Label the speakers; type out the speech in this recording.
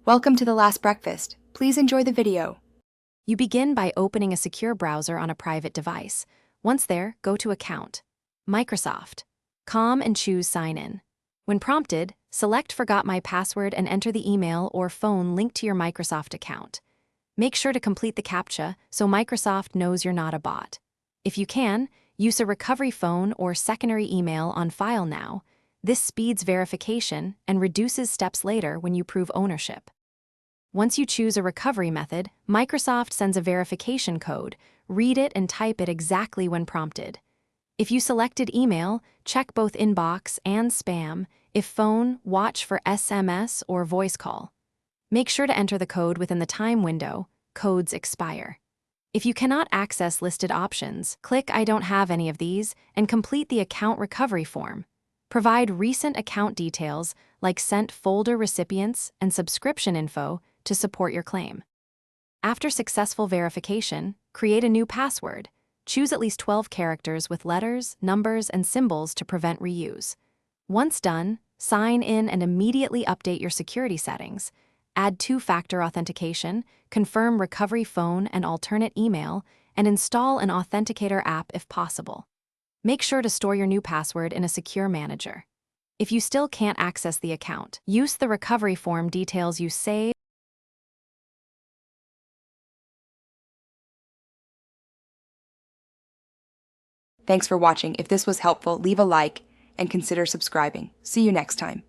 Speaker 1: Welcome to The Last Breakfast. Please enjoy the video.
Speaker 2: You begin by opening a secure browser on a private device. Once there, go to Account, Microsoft, Com and choose Sign In. When prompted, select Forgot My Password and enter the email or phone linked to your Microsoft account. Make sure to complete the CAPTCHA so Microsoft knows you're not a bot. If you can, use a recovery phone or secondary email on file now. This speeds verification and reduces steps later when you prove ownership. Once you choose a recovery method, Microsoft sends a verification code. Read it and type it exactly when prompted. If you selected email, check both inbox and spam. If phone, watch for SMS or voice call. Make sure to enter the code within the time window. Codes expire. If you cannot access listed options, click I don't have any of these and complete the account recovery form. Provide recent account details like sent folder recipients and subscription info to support your claim. After successful verification, create a new password. Choose at least 12 characters with letters, numbers, and symbols to prevent reuse. Once done, sign in and immediately update your security settings. Add two-factor authentication, confirm recovery phone and alternate email, and install an authenticator app if possible. Make sure to store your new password in a secure manager. If you still can't access the account, use the recovery form details you saved.
Speaker 1: Thanks for watching. If this was helpful, leave a like and consider subscribing. See you next time.